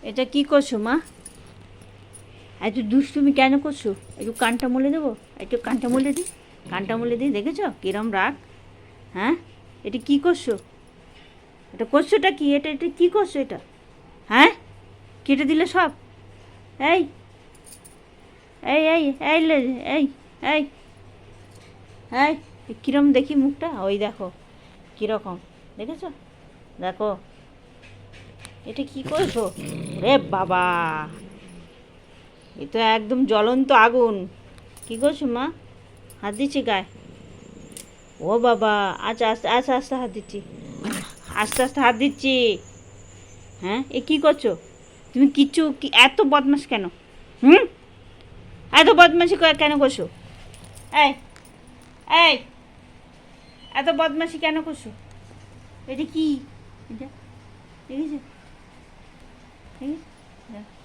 এটা কি করছো মা? এত দুষ্টুমি কেন করছো? একটু কানটা মলে দেবো, একটু কানটা মলে দিই, কানটা মলে দিই। দেখেছো কিরম রাগ? হ্যাঁ, এটা কি করছো? এটা করছোটা কি? এটা এটা কী করছো এটা? হ্যাঁ, কেটে দিলে সব? এই এই এই এই এই এই এই কিরম দেখি মুখটা, ওই দেখো কীরকম, দেখেছো? দেখো এটা কি করছো? রে বাবা, এ তো একদম জ্বলন্ত আগুন। কি করছো মা? হাত দিচ্ছি গায়ে। ও বাবা, আচ্ছা আস্তে আস্তে আস্তে হাত দিচ্ছি, আস্তে আস্তে হাত দিচ্ছি। হ্যাঁ, এ কী করছো তুমি? কিচ্ছু কি এত বদমাশ কেন? হুম, এত বদমাশি কেন করছো? এই এই এত বদমাশি কেন করছো? এটা কি? এটা দেখেছো? দেখেছো?